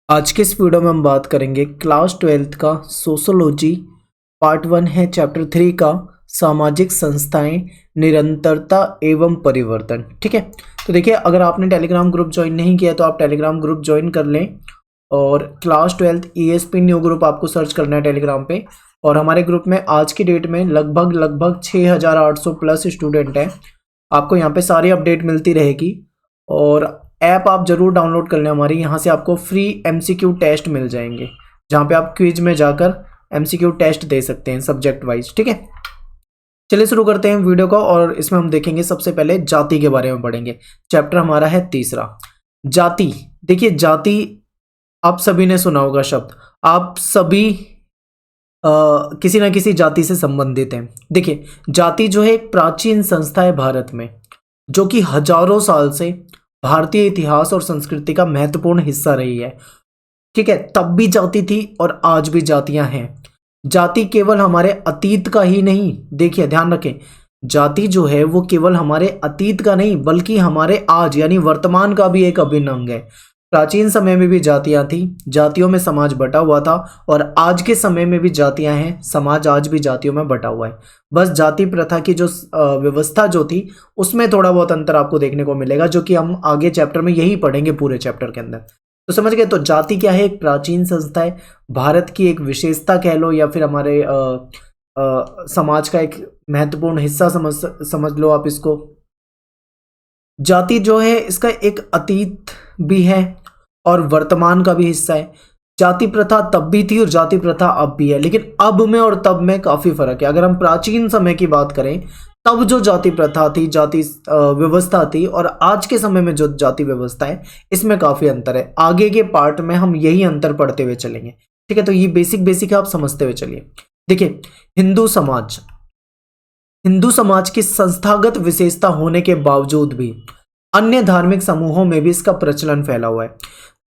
आज के इस वीडियो में हम बात करेंगे क्लास 12th का सोशोलॉजी पार्ट 1 है चैप्टर 3 का सामाजिक संस्थाएं निरंतरता एवं परिवर्तन। ठीक है, तो देखिए अगर आपने टेलीग्राम ग्रुप ज्वाइन नहीं किया तो आप टेलीग्राम ग्रुप ज्वाइन कर लें और class 12th ESP new group आपको सर्च करना है टेलीग्राम पे। और हमारे ग्रुप में आज की डेट में लगभग 6800 प्लस स्टूडेंट हैं। आपको यहाँ पे सारी अपडेट मिलती रहेगी और ऐप आप जरूर डाउनलोड कर लें हमारी। यहाँ से आपको फ्री MCQ टेस्ट मिल जाएंगे जहाँ पे आप क्विज में जाकर MCQ टेस्ट दे सकते हैं सब्जेक्ट वाइज। ठीक है, चलिए शुरू करते हैं वीडियो को और इसमें हम देखेंगे सबसे पहले जाति के बारे में पढ़ेंगे। चैप्टर हमारा है तीसरा, जाति। देखिए जाति आप सभी ने सुना होगा शब्द, आप सभी किसी ना किसी जाति से संबंधित हैं। देखिए जाति जो है एक प्राचीन संस्था है भारत में जो कि हजारों साल से भारतीय इतिहास और संस्कृति का महत्वपूर्ण हिस्सा रही है। ठीक है, तब भी जाति थी और आज भी जातियां हैं। जाति केवल हमारे अतीत का ही नहीं, देखिए ध्यान रखें, जाति जो है वो केवल हमारे अतीत का नहीं बल्कि हमारे आज यानी वर्तमान का भी एक अभिन्न अंग है। प्राचीन समय में भी जातियां थी, जातियों में समाज बटा हुआ था और आज के समय में भी जातियां हैं, समाज आज भी जातियों में बटा हुआ है। बस जाति प्रथा की जो व्यवस्था जो थी उसमें थोड़ा बहुत अंतर आपको देखने को मिलेगा जो कि हम आगे चैप्टर में यही पढ़ेंगे पूरे चैप्टर के अंदर। तो समझ गए, तो जाति क्या है? एक प्राचीन संस्था है, भारत की एक विशेषता कह लो या फिर हमारे समाज का एक महत्वपूर्ण हिस्सा समझ लो आप इसको। जाति जो है इसका एक अतीत भी है और वर्तमान का भी हिस्सा है। जाति प्रथा तब भी थी और जाति प्रथा अब भी है, लेकिन अब में और तब में काफी फर्क है। अगर हम प्राचीन समय की बात करें तब जो जाति प्रथा थी, जाति व्यवस्था थी, और आज के समय में जो जाति व्यवस्था है इसमें काफी अंतर है। आगे के पार्ट में हम यही अंतर पढ़ते हुए चलेंगे। ठीक है, तो ये बेसिक है, आप समझते हुए चलिए। देखिए हिंदू समाज की संस्थागत विशेषता होने के बावजूद भी अन्य धार्मिक समूहों में भी इसका प्रचलन फैला हुआ है।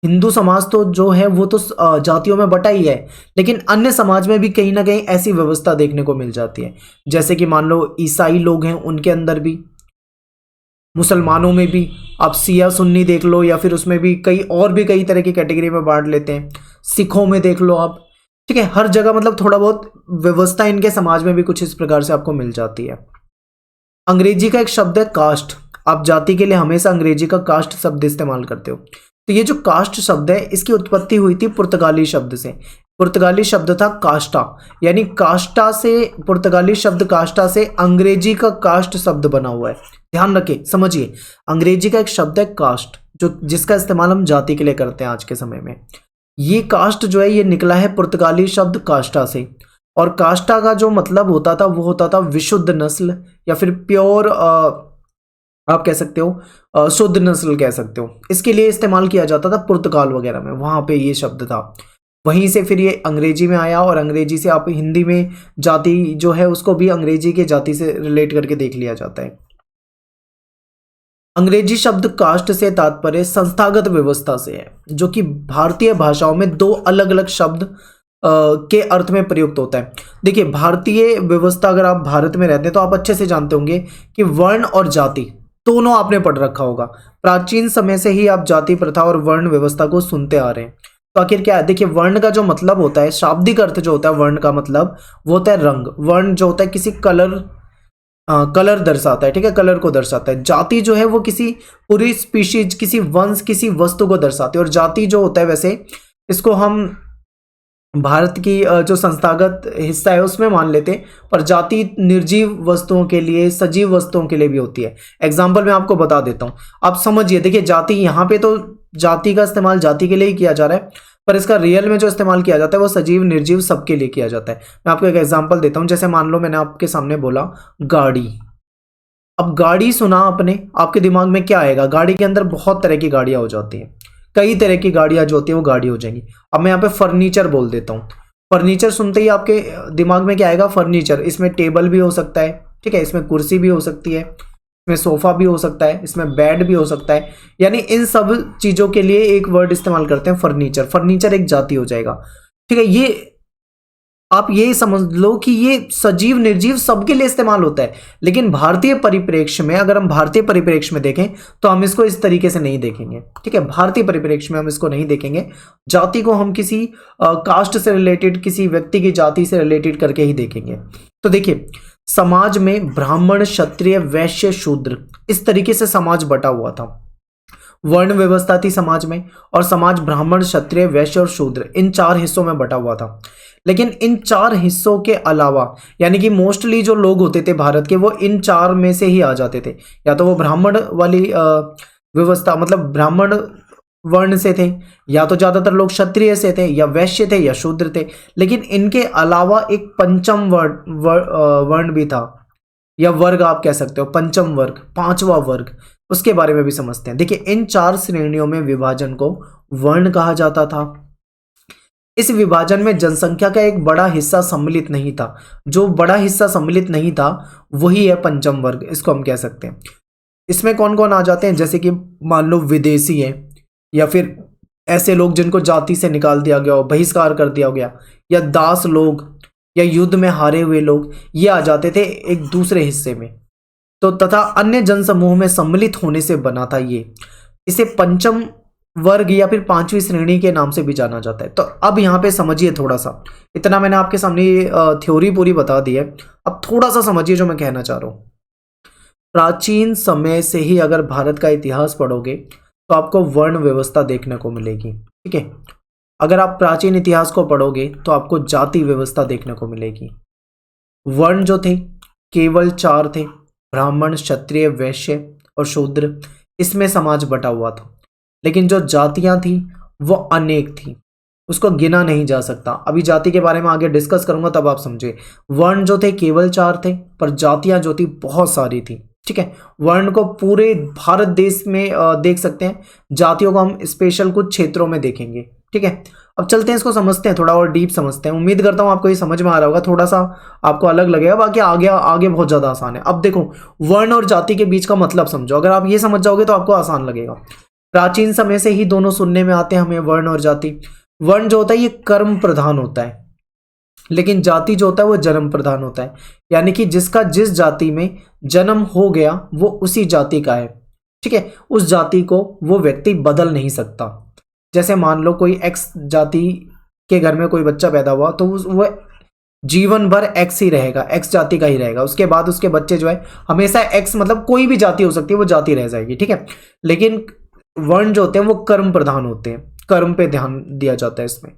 हिंदू समाज तो जो है वो तो जातियों में बटा ही है, लेकिन अन्य समाज में भी कहीं ना कहीं ऐसी व्यवस्था देखने को मिल जाती है। जैसे कि मान लो ईसाई लोग हैं उनके अंदर भी, मुसलमानों में भी, आप सिया सुन्नी देख लो या फिर उसमें भी कई तरह की कैटेगरी में बांट लेते हैं। सिखों में देख लो आप। ठीक है, हर जगह मतलब थोड़ा बहुत व्यवस्था इनके समाज में भी कुछ इस प्रकार से आपको मिल जाती है। अंग्रेजी का एक शब्द है कास्ट, आप जाति के लिए हमेशा अंग्रेजी का कास्ट शब्द इस्तेमाल करते हो। तो ये जो कास्ट शब्द है इसकी उत्पत्ति हुई थी पुर्तगाली शब्द से। पुर्तगाली शब्द था कास्टा, यानी कास्टा से, पुर्तगाली शब्द कास्टा से अंग्रेजी का कास्ट शब्द बना हुआ है। ध्यान रखें, समझिए, अंग्रेजी का एक शब्द है कास्ट जिसका इस्तेमाल हम जाति के लिए करते हैं आज के समय में। ये कास्ट जो है ये निकला है पुर्तगाली शब्द कास्टा से, और कास्टा का जो मतलब होता था वो होता था विशुद्ध नस्ल या फिर प्योर, आप कह सकते हो शुद्ध नस्ल कह सकते हो। इसके लिए इस्तेमाल किया जाता था पुर्तगाल वगैरह में, वहां पे ये शब्द था। वहीं से फिर ये अंग्रेजी में आया और अंग्रेजी से आप हिंदी में जाति जो है उसको भी अंग्रेजी के जाति से रिलेट करके देख लिया जाता है। अंग्रेजी शब्द कास्ट से तात्पर्य संस्थागत व्यवस्था से है, जो कि भारतीय भाषाओं में दो अलग अलग शब्द के अर्थ में प्रयुक्त होता है। देखिए भारतीय व्यवस्था, अगर आप भारत में रहते हैं तो आप अच्छे से जानते होंगे कि वर्ण और जाति दोनों आपने पढ़ रखा होगा। प्राचीन समय से ही आप जाति प्रथा और वर्ण व्यवस्था को सुनते आ रहे हैं। तो आखिर क्या है? देखिए वर्ण का जो मतलब होता है, शाब्दिक अर्थ जो होता है वर्ण का मतलब वो होता है रंग। वर्ण जो होता है किसी कलर दर्शाता है। ठीक है, कलर को दर्शाता है। जाति जो है वो किसी पूरी स्पीशीज, किसी वंश, किसी वस्तु को दर्शाती है। और जाति जो होता है वैसे इसको हम भारत की जो संस्थागत हिस्सा है उसमें मान लेते हैं, पर जाति निर्जीव वस्तुओं के लिए, सजीव वस्तुओं के लिए भी होती है। एग्जाम्पल मैं आपको बता देता हूँ, आप समझिए। देखिए जाति, यहाँ पे तो जाति का इस्तेमाल जाति के लिए ही किया जा रहा है, पर इसका रियल में जो इस्तेमाल किया जाता है वो सजीव निर्जीव सबके लिए किया जाता है। मैं आपको एक एग्जाम्पल देता हूँ। जैसे मान लो मैंने आपके सामने बोला गाड़ी। अब गाड़ी सुना आपने, आपके दिमाग में क्या आएगा? गाड़ी के अंदर बहुत तरह की गाड़ियां हो जाती हैं, कई तरह की गाड़ियां जो होती है वो गाड़ी हो जाएंगी। अब मैं यहाँ पे फर्नीचर बोल देता हूँ। फर्नीचर सुनते ही आपके दिमाग में क्या आएगा? फर्नीचर। इसमें टेबल भी हो सकता है, ठीक है, इसमें कुर्सी भी हो सकती है, इसमें सोफा भी हो सकता है, इसमें बेड भी हो सकता है। यानी इन सब चीजों के लिए एक वर्ड इस्तेमाल करते हैं फर्नीचर। फर्नीचर एक जाति हो जाएगा। ठीक है, ये आप ये समझ लो कि ये सजीव निर्जीव सबके लिए इस्तेमाल होता है, लेकिन भारतीय परिप्रेक्ष्य में, अगर हम भारतीय परिप्रेक्ष्य में देखें तो हम इसको इस तरीके से नहीं देखेंगे। ठीक है, भारतीय परिप्रेक्ष्य में हम इसको नहीं देखेंगे। जाति को हम किसी कास्ट से रिलेटेड, किसी व्यक्ति की जाति से रिलेटेड करके ही देखेंगे। तो देखिए, समाज में ब्राह्मण, क्षत्रिय, वैश्य, शूद्र, इस तरीके से समाज बटा हुआ था। वर्ण व्यवस्था थी समाज में, और समाज ब्राह्मण, क्षत्रिय, वैश्य और शूद्र, इन 4 हिस्सों में बटा हुआ था। लेकिन इन 4 हिस्सों के अलावा, यानी कि मोस्टली जो लोग होते थे भारत के, वो इन 4 में से ही आ जाते थे। या तो वो ब्राह्मण वाली व्यवस्था, मतलब ब्राह्मण वर्ण से थे, या तो ज्यादातर लोग क्षत्रिय से थे, या वैश्य थे, या शूद्र थे। लेकिन इनके अलावा एक पंचम वर्ण भी था, या वर्ग आप कह सकते हो, पंचम वर्ग, 5वां वर्ग, उसके बारे में भी समझते हैं। देखिए, इन 4 श्रेणियों में विभाजन को वर्ण कहा जाता था। इस विभाजन में जनसंख्या का एक बड़ा हिस्सा सम्मिलित नहीं था। जो बड़ा हिस्सा सम्मिलित नहीं था वही है पंचम वर्ग, इसको हम कह सकते हैं। इसमें कौन कौन आ जाते हैं, जैसे कि मान लो विदेशी है, या फिर ऐसे लोग जिनको जाति से निकाल दिया गया हो, बहिष्कार कर दिया गया, या दास लोग, या युद्ध में हारे हुए लोग, ये आ जाते थे एक दूसरे हिस्से में। तो तथा अन्य जनसमूह में सम्मिलित होने से बना था ये। इसे पंचम वर्ग या फिर 5वीं श्रेणी के नाम से भी जाना जाता है। तो अब यहाँ पे समझिए थोड़ा सा, इतना मैंने आपके सामने थ्योरी पूरी बता दी है, अब थोड़ा सा समझिए जो मैं कहना चाह रहा हूँ। प्राचीन समय से ही अगर भारत का इतिहास पढ़ोगे तो आपको वर्ण व्यवस्था देखने को मिलेगी। ठीक है, अगर आप प्राचीन इतिहास को पढ़ोगे तो आपको जाति व्यवस्था देखने को मिलेगी। वर्ण जो थे केवल 4 थे, ब्राह्मण, क्षत्रिय, वैश्य और शूद्र, इसमें समाज बटा हुआ था। लेकिन जो जातियां थी वो अनेक थी, उसको गिना नहीं जा सकता। अभी जाति के बारे में आगे डिस्कस करूंगा तब आप समझे। वर्ण जो थे केवल 4 थे, पर जातियां जो थी बहुत सारी थी। ठीक है, वर्ण को पूरे भारत देश में देख सकते हैं, जातियों को हम स्पेशल कुछ क्षेत्रों में देखेंगे। ठीक है, अब चलते हैं, इसको समझते हैं, थोड़ा और डीप समझते हैं। उम्मीद करता हूं आपको ये समझ में आ रहा होगा, थोड़ा सा आपको अलग लगेगा, बाकी आगे आगे बहुत ज्यादा आसान है। अब देखो, वर्ण और जाति के बीच का मतलब समझो, अगर आप ये समझ जाओगे तो आपको आसान लगेगा। प्राचीन समय से ही दोनों सुनने में आते हैं हमें, वर्ण और जाति। वर्ण जो होता है ये कर्म प्रधान होता है, लेकिन जाति जो होता है वो जन्म प्रधान होता है। यानी कि जिसका जिस जाति में जन्म हो गया वो उसी जाति का है। ठीक है, उस जाति को वो व्यक्ति बदल नहीं सकता। जैसे मान लो कोई एक्स जाति के घर में कोई बच्चा पैदा हुआ, तो वो जीवन भर एक्स ही रहेगा, एक्स जाति का ही रहेगा। उसके बाद उसके बच्चे जो है हमेशा एक्स, मतलब कोई भी जाति हो सकती है, वो जाति रह जाएगी। ठीक है, लेकिन वर्ण जो होते हैं वो कर्म प्रधान होते हैं, कर्म पे ध्यान दिया जाता है इसमें।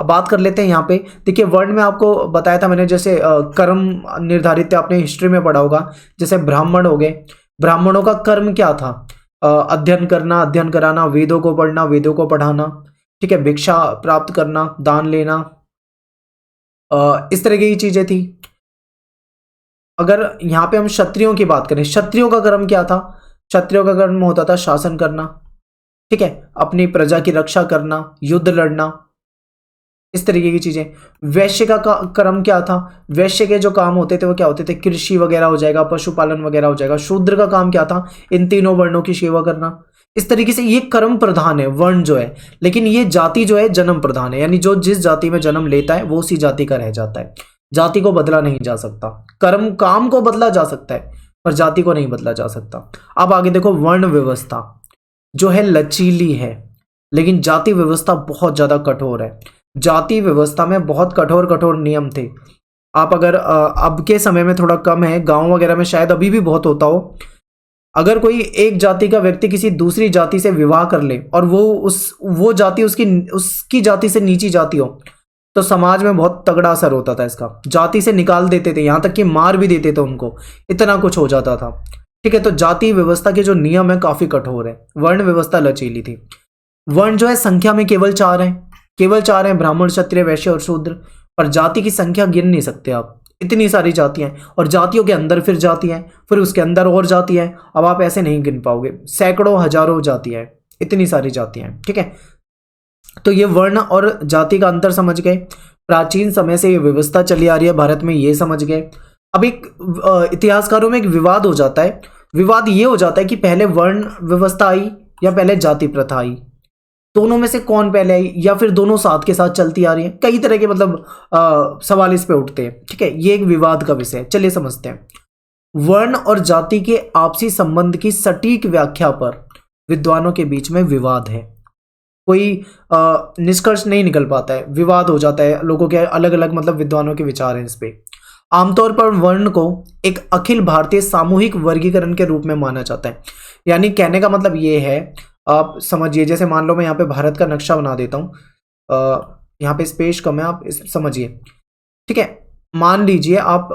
अब बात कर लेते हैं यहाँ पे। देखिए, वर्ण में आपको बताया था मैंने, जैसे कर्म निर्धारित थे, आपने हिस्ट्री में पढ़ा होगा। जैसे ब्राह्मण हो गए, ब्राह्मणों का कर्म क्या था, अध्ययन करना, अध्ययन कराना, वेदों को पढ़ना, वेदों को पढ़ाना। ठीक है, भिक्षा प्राप्त करना, दान लेना, इस तरह की चीजें थी। अगर यहाँ पे हम क्षत्रियों की बात करें, क्षत्रियों का कर्म क्या था, क्षत्रियों का कर्म होता था शासन करना। ठीक है, अपनी प्रजा की रक्षा करना, युद्ध लड़ना, इस तरीके की चीजें। वैश्य का कर्म क्या था, वैश्य के जो काम होते थे वो क्या होते थे, कृषि वगैरह हो जाएगा, पशुपालन वगैरह हो जाएगा। शूद्र का काम क्या था, इन तीनों वर्णों की सेवा करना। इस तरीके से ये कर्म प्रधान है वर्ण जो है, लेकिन ये जाति जो है जन्म प्रधान है। यानी जो जिस जाति में जन्म लेता है वो उसी जाति का रह जाता है। जाति को बदला नहीं जा सकता। कर्म काम को बदला जा सकता है, पर जाति को नहीं बदला जा सकता। अब आगे देखो, वर्ण व्यवस्था जो है लचीली है, लेकिन जाति व्यवस्था बहुत ज्यादा कठोर है। जाति व्यवस्था में बहुत कठोर कठोर नियम थे। आप अगर अब के समय में थोड़ा कम है, गांव वगैरह में शायद अभी भी बहुत होता हो। अगर कोई एक जाति का व्यक्ति किसी दूसरी जाति से विवाह कर ले और वो जाति उसकी जाति से नीची जाति हो, तो समाज में बहुत तगड़ा असर होता था इसका। जाति से निकाल देते थे, यहां तक कि मार भी देते थे उनको, इतना कुछ हो जाता था। ठीक है, तो जाति व्यवस्था के जो नियम है काफी कठोर है। वर्ण व्यवस्था लचीली थी। वर्ण जो है संख्या में केवल 4 है, केवल 4 हैं, ब्राह्मण, क्षत्रिय, वैश्य और शूद्र। पर जाति की संख्या गिन नहीं सकते आप, इतनी सारी जातियां हैं, और जातियों के अंदर फिर जातियां हैं, फिर उसके अंदर और जातियां हैं। अब आप ऐसे नहीं गिन पाओगे, सैकड़ों हजारों जातियां हैं, इतनी सारी जातियां हैं। ठीक है, तो ये वर्ण और जाति का अंतर समझ गए। प्राचीन समय से ये व्यवस्था चली आ रही है भारत में, ये समझ गए। अब एक इतिहासकारों में एक विवाद हो जाता है। विवाद ये हो जाता है कि पहले वर्ण व्यवस्था आई या पहले जाति प्रथा आई। दोनों में से कौन पहले आई, या फिर दोनों साथ के साथ चलती आ रही है। कई तरह के मतलब सवाल इस पे उठते हैं, ठीक है। ये एक विवाद का विषय है, चलिए समझते हैं। वर्ण और जाति के आपसी संबंध की सटीक व्याख्या पर विद्वानों के बीच में विवाद है। कोई निष्कर्ष नहीं निकल पाता है, विवाद हो जाता है, लोगों के अलग अलग मतलब विद्वानों के विचार हैं इस पे। आमतौर पर वर्ण को एक अखिल भारतीय सामूहिक वर्गीकरण के रूप में माना जाता है। यानी कहने का मतलब ये है, आप समझिए, जैसे मान लो मैं यहाँ पे भारत का नक्शा बना देता हूँ, यहाँ पे स्पेस कम है, आप समझिए, ठीक है। मान लीजिए आप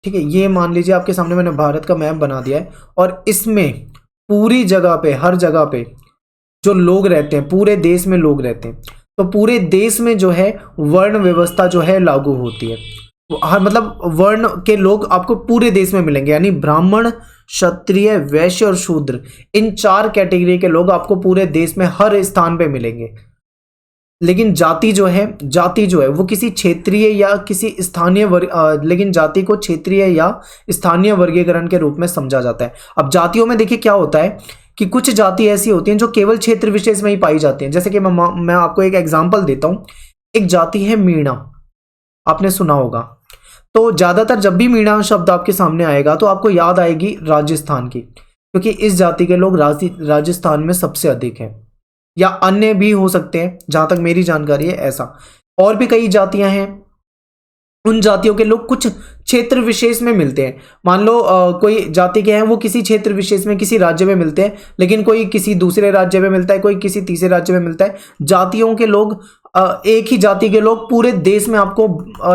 ठीक है, ये मान लीजिए आपके सामने मैंने भारत का मैप बना दिया है, और इसमें पूरी जगह पे, हर जगह पे जो लोग रहते हैं, पूरे देश में लोग रहते हैं, तो पूरे देश में जो है वर्ण व्यवस्था जो है लागू होती है। हर मतलब वर्ण के लोग आपको पूरे देश में मिलेंगे, यानी ब्राह्मण, क्षत्रिय, वैश्य और शूद्र, इन 4 कैटेगरी के लोग आपको पूरे देश में हर स्थान पे मिलेंगे। लेकिन जाति जो है वो किसी क्षेत्रीय या किसी स्थानीय लेकिन जाति को क्षेत्रीय या स्थानीय वर्गीकरण के रूप में समझा जाता है। अब जातियों में देखिए क्या होता है कि कुछ जाति ऐसी होती हैं जो केवल क्षेत्र विशेष में ही पाई जाती हैं। जैसे कि मैं आपको एक एग्जांपल देता हूं। एक जाति है मीणा, आपने सुना होगा। तो ज्यादातर जब भी मीणा शब्द आपके सामने आएगा तो आपको याद आएगी राजस्थान की, क्योंकि इस जाति के लोग राजस्थान में सबसे अधिक है, या अन्य भी हो सकते हैं, जहां तक मेरी जानकारी है ऐसा। और भी कई जातियां हैं, उन जातियों के लोग कुछ क्षेत्र विशेष में मिलते हैं। मान लो कोई जाति के हैं वो किसी क्षेत्र विशेष में किसी राज्य में मिलते हैं, लेकिन कोई किसी दूसरे राज्य में मिलता है, कोई किसी तीसरे राज्य में मिलता है। जातियों के लोग एक ही जाति के लोग पूरे देश में आपको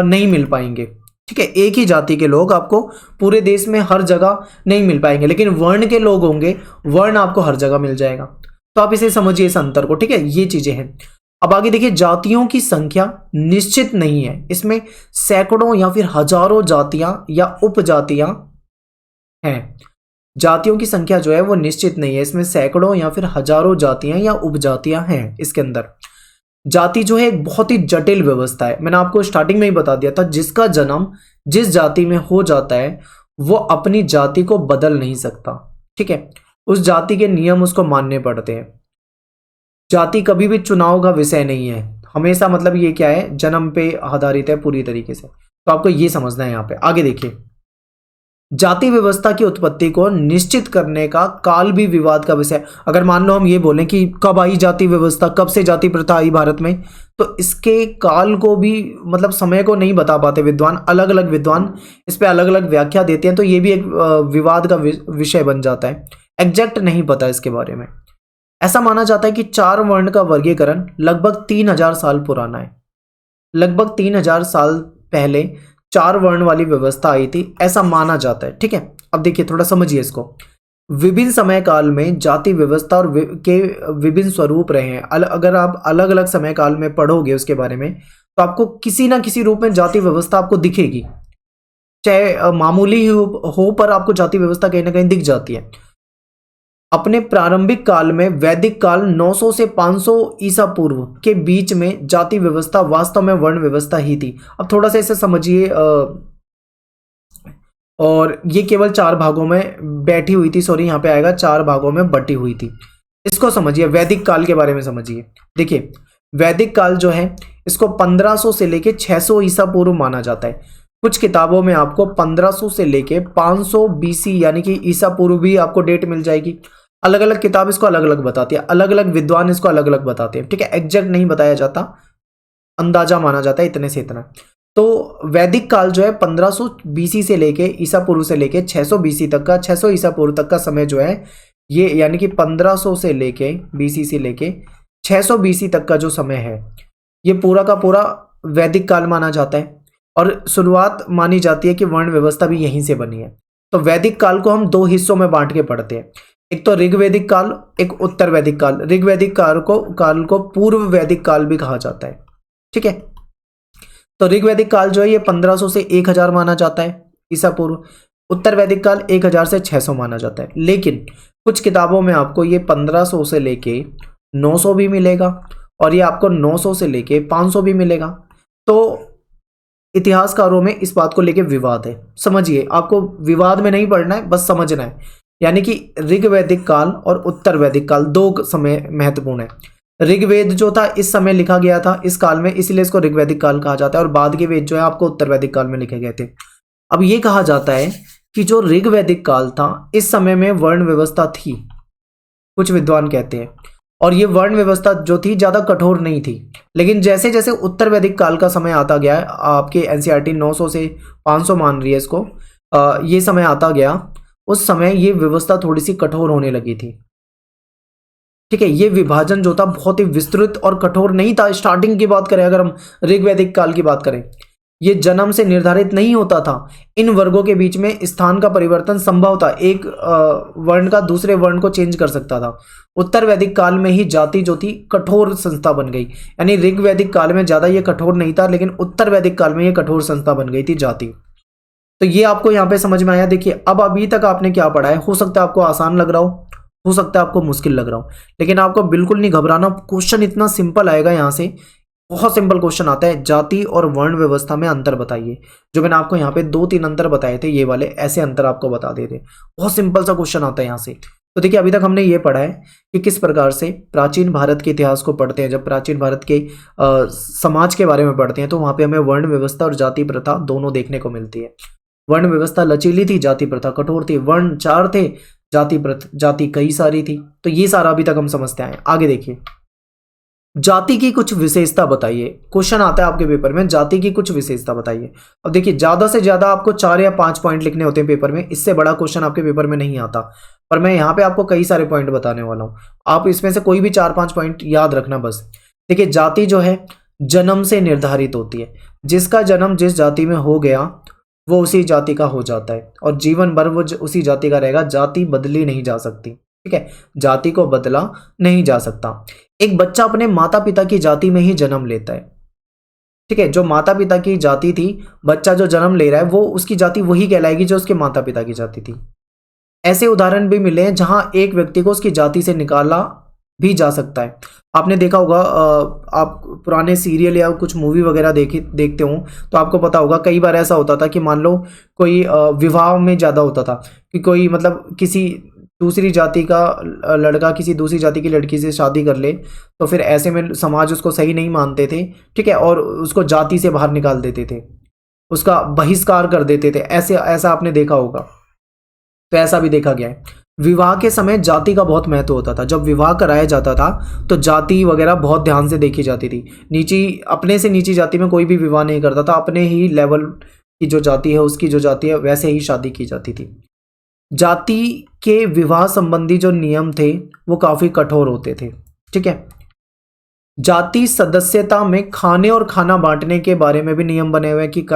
नहीं मिल पाएंगे, ठीक है। एक ही जाति के लोग आपको पूरे देश में हर जगह नहीं मिल पाएंगे, लेकिन वर्ण के लोग होंगे, वर्ण आपको हर जगह मिल जाएगा। तो आप इसे समझिए, इस अंतर को, ठीक है। ये चीजें हैं। अब आगे देखिए, जातियों की संख्या निश्चित नहीं है, इसमें सैकड़ों या फिर हजारों जातियां या उपजातियां हैं। जातियों की संख्या जो है वो निश्चित नहीं है, इसमें सैकड़ों या फिर हजारों जातियां या उपजातियां हैं इसके अंदर। जाति जो है एक बहुत ही जटिल व्यवस्था है। मैंने आपको स्टार्टिंग में ही बता दिया था, जिसका जन्म जिस जाति में हो जाता है वो अपनी जाति को बदल नहीं सकता, ठीक है। उस जाति के नियम उसको मानने पड़ते हैं। जाति कभी भी चुनाव का विषय नहीं है, हमेशा मतलब ये क्या है, जन्म पे आधारित है पूरी तरीके से। तो आपको ये समझना है यहाँ पे। आगे देखिए, जाति व्यवस्था की उत्पत्ति को निश्चित करने का काल भी विवाद का विषय। अगर मान लो हम ये बोलें कि कब आई जाति व्यवस्था, कब से जाति प्रथा आई भारत में, तो इसके काल को भी मतलब समय को नहीं बता पाते विद्वान। अलग अलग विद्वान इस पे अलग अलग व्याख्या देते हैं, तो ये भी एक विवाद का विषय बन जाता है। एग्जैक्ट नहीं पता इसके बारे में। ऐसा माना जाता है कि 4 वर्ण का वर्गीकरण लगभग 3000 साल पुराना है। लगभग 3000 साल पहले 4 वर्ण वाली व्यवस्था आई थी, ऐसा माना जाता है, ठीक है। अब देखिए, थोड़ा समझिए इसको। विभिन्न समय काल में जाति व्यवस्था और के विभिन्न स्वरूप रहे हैं। अगर आप अलग अलग समय काल में पढ़ोगे उसके बारे में, तो आपको किसी ना किसी रूप में जाति व्यवस्था आपको दिखेगी, चाहे मामूली हो पर आपको जाति व्यवस्था कहीं ना कहीं दिख जाती है। अपने प्रारंभिक काल में वैदिक काल 900 से 500 ईसा पूर्व के बीच में जाति व्यवस्था वास्तव में वर्ण व्यवस्था ही थी। अब थोड़ा सा इसे समझिए, और ये केवल 4 भागों में बैठी हुई थी, सॉरी यहाँ पे आएगा 4 भागों में बटी हुई थी। इसको समझिए, वैदिक काल के बारे में समझिए। देखिए, वैदिक काल जो है इसको 1500 से लेके 600 ईसा पूर्व माना जाता है। कुछ किताबों में आपको 1500 से लेके 500 बीसी यानी कि ईसा पूर्व भी आपको डेट मिल जाएगी। अलग अलग किताब इसको अलग अलग बताती है, अलग अलग विद्वान इसको अलग अलग बताते हैं, ठीक है। एग्जैक्ट नहीं बताया जाता, अंदाजा माना जाता है इतने से इतना। तो वैदिक काल जो है 1500 बीसी से लेके ईसा पूर्व से लेके 600 बीसी तक का, 600 ईसा पूर्व तक का समय जो है ये, यानी कि 1500 से लेके बीसी से लेके 600 बीसी तक का जो समय है, ये पूरा का पूरा वैदिक काल माना जाता है। और शुरुआत मानी जाती है कि वर्ण व्यवस्था भी यहीं से बनी है। तो वैदिक काल को हम 2 हिस्सों में बांट के पढ़ते हैं, एक तो ऋग्वैदिक काल, एक उत्तर वैदिक काल। ऋग्वैदिक काल को पूर्व वैदिक काल भी कहा जाता है, ठीक है। तो ऋग्वैदिक काल जो है ये 1500 से 1000 माना जाता है ईसा पूर्व। उत्तर वैदिक काल 1000 से 600 माना जाता है। लेकिन कुछ किताबों में आपको ये 1500 से लेके 900 भी मिलेगा, और ये आपको 900 से लेके 500 भी मिलेगा। तो इतिहासकारों में इस बात को लेके विवाद है। समझिए, आपको विवाद में नहीं पढ़ना है, बस समझना है। यानी कि ऋग वैदिक काल और उत्तर वैदिक काल, दो समय महत्वपूर्ण है। ऋग्वेद जो था इस समय लिखा गया था इस काल में, इसलिए इसको ऋग्वैदिक काल कहा जाता है, और बाद के वेद जो है आपको उत्तर वैदिक काल में लिखे गए थे। अब ये कहा जाता है कि जो ऋग्वैदिक काल था इस समय में वर्ण व्यवस्था थी, कुछ विद्वान कहते हैं, और ये वर्ण व्यवस्था जो थी ज्यादा कठोर नहीं थी। लेकिन जैसे जैसे उत्तर वैदिक काल का समय आता गया, आपके एनसीईआरटी 900 से 500 मान रही है इसको, ये समय आता गया, उस समय ये व्यवस्था थोड़ी सी कठोर होने लगी थी। ठीक है, ये विभाजन जो था बहुत ही विस्तृत और कठोर नहीं था। स्टार्टिंग की बात करें, अगर हम ऋग्वैदिक काल की बात करें, ये जन्म से निर्धारित नहीं होता था। इन वर्गों के बीच में स्थान का परिवर्तन संभव था, एक वर्ण का दूसरे वर्ण को चेंज कर सकता था। उत्तर वैदिक काल में ही जाति जो थी कठोर संस्था बन गई, यानी ऋग्वैदिक काल में ज्यादा ये कठोर नहीं था, लेकिन उत्तर वैदिक काल में ये कठोर संस्था बन गई थी जाति। तो ये आपको यहाँ पे समझ में आया। देखिए अब अभी तक आपने क्या पढ़ा है, हो सकता है आपको आसान लग रहा हो सकता है आपको मुश्किल लग रहा हो, लेकिन आपको बिल्कुल नहीं घबराना। क्वेश्चन इतना सिंपल आएगा यहाँ से, बहुत सिंपल क्वेश्चन आता है, जाति और वर्ण व्यवस्था में अंतर बताइए। जो मैंने आपको यहाँ पे 2-3 अंतर बताए थे, ये वाले ऐसे अंतर आपको बता देते, बहुत सिंपल सा क्वेश्चन आता है यहाँ से। तो देखिए अभी तक हमने ये पढ़ा है कि किस प्रकार से प्राचीन भारत के इतिहास को पढ़ते हैं, जब प्राचीन भारत के समाज के बारे में पढ़ते हैं तो वहाँ पे हमें वर्ण व्यवस्था और जाति प्रथा दोनों देखने को मिलती है। वर्ण व्यवस्था लचीली थी, जाति प्रथा कठोर थी। वर्ण 4 थे, जाति कई सारी थी। तो ये सारा अभी तक हम समझते आए। आगे देखिए, जाति की कुछ विशेषता बताइए। क्वेश्चन आता है आपके पेपर में, जाति की कुछ विशेषता बताइए। अब देखिए ज्यादा से ज्यादा आपको 4 या 5 पॉइंट लिखने होते हैं पेपर में, इससे बड़ा क्वेश्चन आपके पेपर में नहीं आता। पर मैं यहाँ पे आपको कई सारे पॉइंट बताने वाला हूँ, आप इसमें से कोई भी 4-5 पॉइंट याद रखना बस। देखिए जाति जो है जन्म से निर्धारित होती है, जिसका जन्म जिस जाति में हो गया वो उसी जाति का हो जाता है और जीवन भर वो उसी जाति का रहेगा। जाति बदली नहीं जा सकती। ठीक है, जाति को बदला नहीं जा सकता। एक बच्चा अपने माता पिता की जाति में ही जन्म लेता है। ठीक है, जो माता पिता की जाति थी, बच्चा जो जन्म ले रहा है वो उसकी जाति वही कहलाएगी जो उसके माता पिता की जाति थी। ऐसे उदाहरण भी मिले हैं जहां एक व्यक्ति को उसकी जाति से निकाला भी जा सकता है। आपने देखा होगा, आप पुराने सीरियल या कुछ मूवी वगैरह देखते हो तो आपको पता होगा, कई बार ऐसा होता था कि मान लो कोई विवाह में ज़्यादा होता था कि कोई मतलब किसी दूसरी जाति का लड़का किसी दूसरी जाति की लड़की से शादी कर ले, तो फिर ऐसे में समाज उसको सही नहीं मानते थे। ठीक है, और उसको जाति से बाहर निकाल देते थे, उसका बहिष्कार कर देते थे। ऐसा आपने देखा होगा, तो ऐसा भी देखा गया है। विवाह के समय जाति का बहुत महत्व होता था। जब विवाह कराया जाता था तो जाति वगैरह बहुत ध्यान से देखी जाती थी। अपने से नीची जाति में कोई भी विवाह नहीं करता था, अपने ही लेवल की जो जाति है उसकी जो जाति है वैसे ही शादी की जाती थी। जाति के विवाह संबंधी जो नियम थे वो काफी कठोर होते थे। ठीक है, जाति सदस्यता में खाने और खाना बांटने के बारे में भी नियम बने हुए हैं कि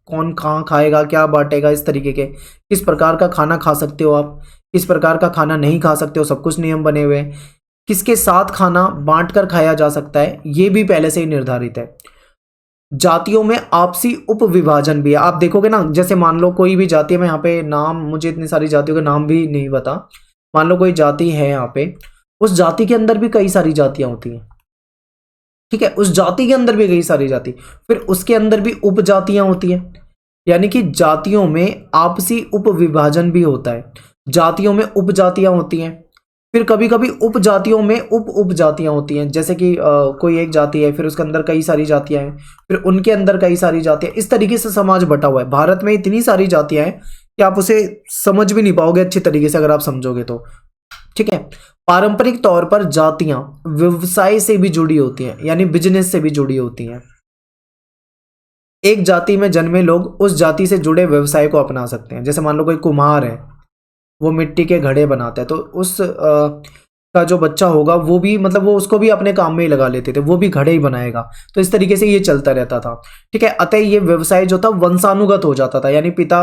कौन कहाँ खाएगा, क्या बांटेगा, इस तरीके के, किस प्रकार का खाना खा सकते हो आप, किस प्रकार का खाना नहीं खा सकते हो, सब कुछ नियम बने हुए हैं। किसके साथ खाना बांटकर खाया जा सकता है ये भी पहले से ही निर्धारित है। जातियों में आपसी उपविभाजन भी है। आप देखोगे ना, जैसे मान लो कोई भी जाति में, यहाँ पे नाम मुझे इतनी सारी जातियों के नाम भी नहीं पता, मान लो कोई जाति है यहाँ पे, उस जाति के अंदर भी कई सारी जातियां होती हैं। ठीक है, उस जाति के अंदर भी कई सारी जाति, फिर उसके अंदर भी उपजातियां होती हैं, यानी कि जातियों में आपसी उपविभाजन भी होता है। जातियों में उपजातियां होती हैं, फिर कभी कभी उपजातियों में उपजातियां होती हैं। जैसे कि कोई एक जाति है, फिर उसके अंदर कई सारी जातियां हैं, फिर उनके अंदर कई सारी जातियां। इस तरीके से समाज बटा हुआ है। भारत में इतनी सारी जातियां हैं कि आप उसे समझ भी नहीं पाओगे अच्छी तरीके से अगर आप समझोगे तो। ठीक है, पारंपरिक तौर पर जातियां व्यवसाय से भी जुड़ी होती हैं, यानी बिजनेस से भी जुड़ी होती हैं। एक जाति में जन्मे लोग उस जाति से जुड़े व्यवसाय को अपना सकते हैं। जैसे मान लो कोई कुम्हार है, वो मिट्टी के घड़े बनाता है, तो उस का जो बच्चा होगा वो भी मतलब वो उसको भी अपने काम में ही लगा लेते थे, वो भी घड़े ही बनाएगा। तो इस तरीके से ये चलता रहता था। ठीक है, अतः ये व्यवसाय जो था वंशानुगत हो जाता था, यानी पिता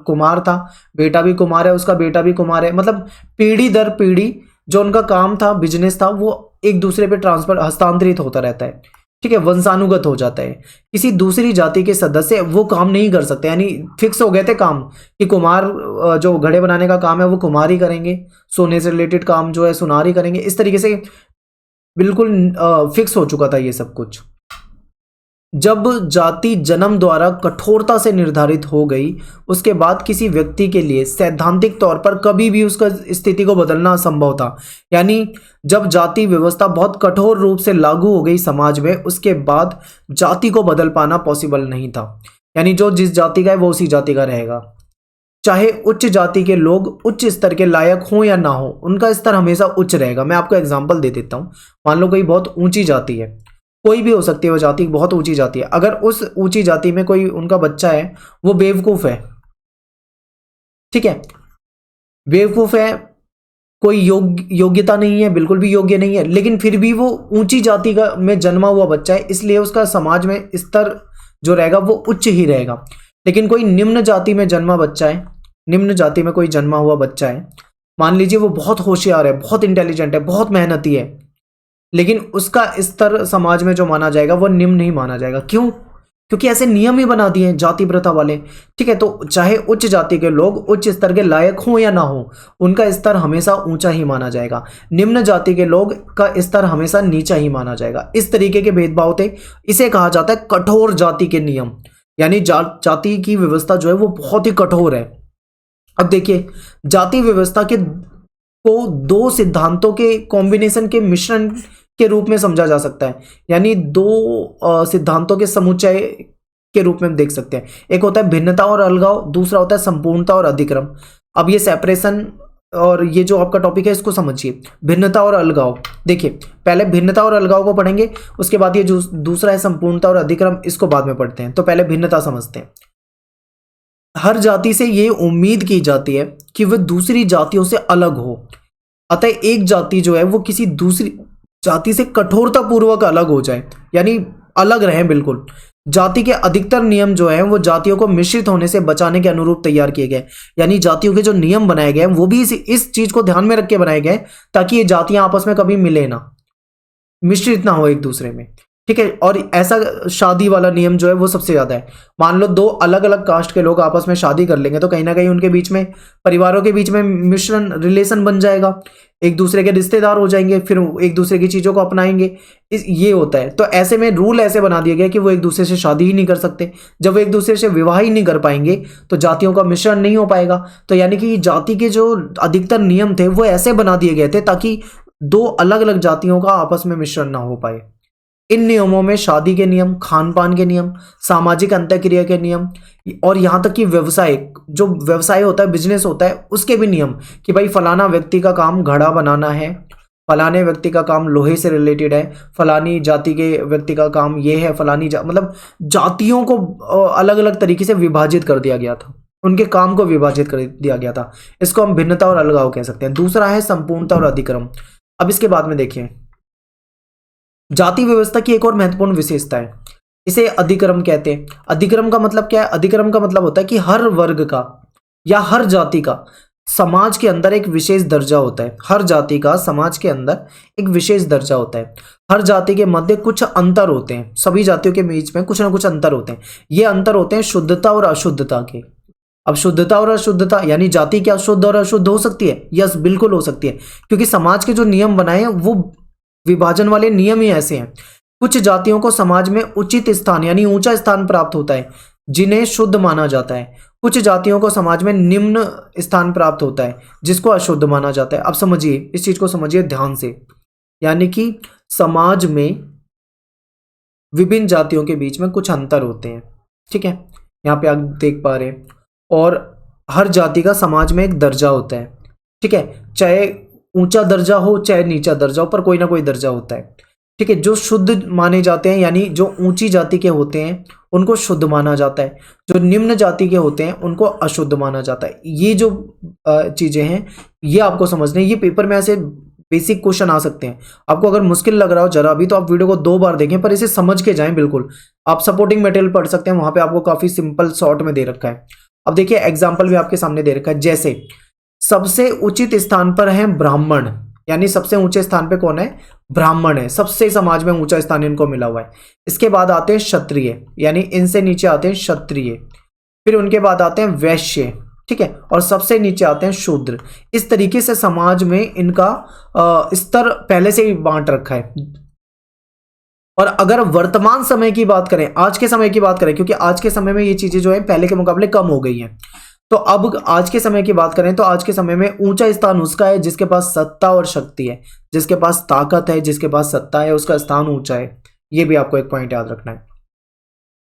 कुम्हार था, बेटा भी कुम्हार है, उसका बेटा भी कुम्हार है, मतलब पीढ़ी दर पीढ़ी जो उनका काम था, बिजनेस था, वो एक दूसरे पे हस्तांतरित होता रहता है। ठीक है, वंशानुगत हो जाता है। किसी दूसरी जाति के सदस्य वो काम नहीं कर सकते, यानी फिक्स हो गए थे काम कि कुम्हार जो घड़े बनाने का काम है वो कुम्हार ही करेंगे, सोने से रिलेटेड काम जो है सुनार ही करेंगे। इस तरीके से बिल्कुल फिक्स हो चुका था ये सब कुछ। जब जाति जन्म द्वारा कठोरता से निर्धारित हो गई, उसके बाद किसी व्यक्ति के लिए सैद्धांतिक तौर पर कभी भी उसका स्थिति को बदलना असंभव था। यानी जब जाति व्यवस्था बहुत कठोर रूप से लागू हो गई समाज में, उसके बाद जाति को बदल पाना पॉसिबल नहीं था। यानी जो जिस जाति का है वो उसी जाति का रहेगा, चाहे उच्च जाति के लोग उच्च स्तर के लायक हों या ना हो, उनका स्तर हमेशा उच्च रहेगा। मैं आपको एग्जांपल दे देता हूँ। मान लो कोई बहुत ऊंची जाति है, कोई भी हो सकती है वो जाति, बहुत ऊंची जाति है, अगर उस ऊंची जाति में कोई उनका बच्चा है, वो बेवकूफ है, ठीक है, बेवकूफ है, कोई योग्यता नहीं है, बिल्कुल भी योग्य नहीं है, लेकिन फिर भी वो ऊंची जाति का में जन्मा हुआ बच्चा है, इसलिए उसका समाज में स्तर जो रहेगा वो उच्च ही रहेगा। लेकिन कोई निम्न जाति में जन्मा बच्चा है, निम्न जाति में कोई जन्मा हुआ बच्चा है, मान लीजिए वो बहुत होशियार है, बहुत इंटेलिजेंट है, बहुत मेहनती है, लेकिन उसका स्तर समाज में जो माना जाएगा वो निम्न नहीं माना जाएगा। क्यों? क्योंकि ऐसे नियम ही बना दिए हैं जाति प्रथा वाले, ठीक है। तो चाहे उच्च जाति के लोग उच्च स्तर के लायक हों या ना हो, उनका स्तर हमेशा ऊंचा ही माना जाएगा। निम्न जाति के लोग का स्तर हमेशा नीचा ही माना जाएगा। इस तरीके के भेदभाव थे, इसे कहा जाता है कठोर जाति के नियम। यानी जाति की व्यवस्था जो है वो बहुत ही कठोर है। अब देखिए, जाति व्यवस्था के को दो सिद्धांतों के कॉम्बिनेशन के मिश्रण के रूप में समझा जा सकता है। यानी दो सिद्धांतों के समुच्चय के रूप में देख सकते हैं। एक होता है भिन्नता और अलगाव, दूसरा होता है संपूर्णता और अधिक्रम। अब ये सेपरेशन और ये जो आपका टॉपिक है इसको समझिए, भिन्नता और अलगाव। देखिए, पहले भिन्नता और अलगाव को पढ़ेंगे, उसके बाद ये जो दूसरा है संपूर्णता और अधिक्रम, इसको बाद में पढ़ते हैं। तो पहले भिन्नता समझते हैं। हर जाति से ये उम्मीद की जाती है कि वह दूसरी जातियों से अलग हो, अतः एक जाति जो है वो किसी दूसरी जाति से कठोरता पूर्वक अलग हो जाए, यानी अलग रहे बिल्कुल। जाति के अधिकतर नियम जो है वो जातियों को मिश्रित होने से बचाने के अनुरूप तैयार किए गए। यानी जातियों के जो नियम बनाए गए वो भी इस चीज को ध्यान में रख के बनाए गए ताकि ये जातियां आपस में कभी मिले ना, मिश्रित ना हो एक दूसरे में, ठीक है। और ऐसा शादी वाला नियम जो है वो सबसे ज्यादा है। मान लो दो अलग अलग कास्ट के लोग आपस में शादी कर लेंगे तो कहीं ना कहीं उनके बीच में, परिवारों के बीच में मिश्रण रिलेशन बन जाएगा, एक दूसरे के रिश्तेदार हो जाएंगे, फिर एक दूसरे की चीजों को अपनाएंगे। ये होता है। तो ऐसे में रूल ऐसे बना दिया गया कि वो एक दूसरे से शादी ही नहीं कर सकते। जब वो एक दूसरे से विवाह ही नहीं कर पाएंगे तो जातियों का मिश्रण नहीं हो पाएगा। तो यानी कि जाति के जो अधिकतर नियम थे वो ऐसे बना दिए गए थे ताकि दो अलग अलग जातियों का आपस में मिश्रण ना हो पाए। इन नियमों में शादी के नियम, खान पान के नियम, सामाजिक अंतःक्रिया के नियम और यहाँ तक कि व्यवसाय, जो व्यवसाय होता है, बिजनेस होता है, उसके भी नियम कि भाई फलाना व्यक्ति का काम घड़ा बनाना है, फलाने व्यक्ति का काम लोहे से रिलेटेड है, फलानी जाति के व्यक्ति का काम ये है, फलानी मतलब जातियों को अलग अलग तरीके से विभाजित कर दिया गया था, उनके काम को विभाजित कर दिया गया था। इसको हम भिन्नता और अलगाव कह सकते हैं। दूसरा है संपूर्णता और अधिक्रम। अब इसके बाद में देखिए, जाति व्यवस्था की एक और महत्वपूर्ण विशेषता है, इसे अधिक्रम कहते हैं। अधिक्रम का मतलब क्या है? अधिक्रम का मतलब होता है कि हर वर्ग का या हर जाति का समाज के अंदर एक विशेष दर्जा होता है। हर जाति का समाज के अंदर एक विशेष दर्जा होता है। हर जाति के मध्य कुछ अंतर होते हैं, सभी जातियों के बीच में कुछ ना कुछ अंतर होते हैं। ये अंतर होते हैं शुद्धता और अशुद्धता के। अब शुद्धता और अशुद्धता यानी जाति क्या शुद्ध और अशुद्ध हो सकती है? यस, बिल्कुल हो सकती है, क्योंकि समाज के जो नियम बनाए हैं वो विभाजन वाले नियम ही ऐसे हैं। कुछ जातियों को समाज में उचित स्थान यानी ऊंचा स्थान प्राप्त होता है, जिन्हें शुद्ध माना जाता है। कुछ जातियों को समाज में निम्न स्थान प्राप्त होता है, जिसको अशुद्ध माना जाता है। अब समझिए, इस चीज को समझिए ध्यान से। यानी कि समाज में विभिन्न जातियों के बीच में कुछ अंतर होते हैं, ठीक है, यहाँ पे आप देख पा रहे हैं। और हर जाति का समाज में एक दर्जा होता है, ठीक है, चाहे ऊंचा दर्जा हो चाहे नीचा दर्जा हो, पर कोई ना कोई दर्जा होता है, ठीक है। जो शुद्ध माने जाते हैं यानी जो ऊंची जाति के होते हैं उनको शुद्ध माना जाता है, जो निम्न जाति के होते हैं उनको अशुद्ध माना जाता है। ये जो चीजें हैं ये आपको समझने, ये पेपर में ऐसे बेसिक क्वेश्चन आ सकते हैं। आपको अगर मुश्किल लग रहा हो जरा भी तो आप वीडियो को 2 बार देखें, पर इसे समझ के जाएं बिल्कुल। आप सपोर्टिंग मटेरियल पढ़ सकते हैं, वहां पे आपको काफी सिंपल शॉर्ट में दे रखा है। अब देखिए एग्जाम्पल भी आपके सामने दे रखा है। जैसे सबसे उचित स्थान पर है ब्राह्मण, यानी सबसे ऊंचे स्थान पे कौन है? ब्राह्मण है, सबसे समाज में ऊंचा स्थान इनको मिला हुआ है। इसके बाद आते हैं क्षत्रिय, यानी इनसे नीचे आते हैं क्षत्रिय, फिर उनके बाद आते हैं वैश्य, ठीक है, और सबसे नीचे आते हैं शूद्र। इस तरीके से समाज में इनका स्तर पहले से ही बांट रखा है। और अगर वर्तमान समय की बात करें, आज के समय की बात करें, क्योंकि आज के समय में ये चीजें जो है पहले के मुकाबले कम हो गई हैं, तो अब आज के समय की बात करें तो आज के समय में ऊंचा स्थान उसका है जिसके पास सत्ता और शक्ति है, जिसके पास ताकत है, जिसके पास सत्ता है, उसका स्थान ऊंचा है। ये भी आपको एक पॉइंट याद रखना है।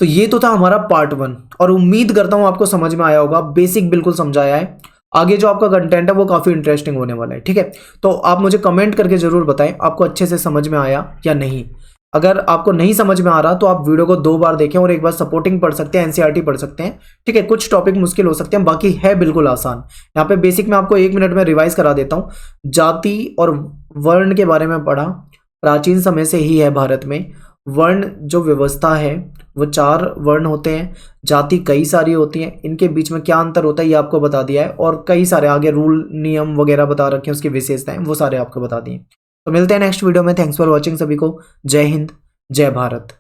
तो ये तो था हमारा पार्ट 1, और उम्मीद करता हूं आपको समझ में आया होगा, बेसिक बिल्कुल समझाया है। आगे जो आपका कंटेंट है वो काफी इंटरेस्टिंग होने वाला है, ठीक है। तो आप मुझे कमेंट करके जरूर बताएं आपको अच्छे से समझ में आया या नहीं। अगर आपको नहीं समझ में आ रहा तो आप वीडियो को 2 बार देखें और एक बार सपोर्टिंग पढ़ सकते हैं, एनसीईआरटी पढ़ सकते हैं, ठीक है। कुछ टॉपिक मुश्किल हो सकते हैं, बाकी है बिल्कुल आसान। यहाँ पे बेसिक में आपको 1 मिनट में रिवाइज करा देता हूँ। जाति और वर्ण के बारे में पढ़ा, प्राचीन समय से ही है भारत में। वर्ण जो व्यवस्था है वो 4 वर्ण होते हैं, जाति कई सारी होती हैं, इनके बीच में क्या अंतर होता है ये आपको बता दिया है, और कई सारे आगे रूल नियम वगैरह बता रखे हैं, उसकी विशेषताएं वो सारे आपको बता दिए। तो मिलते हैं नेक्स्ट वीडियो में। थैंक्स फॉर वॉचिंग सभी को। जय हिंद, जय भारत।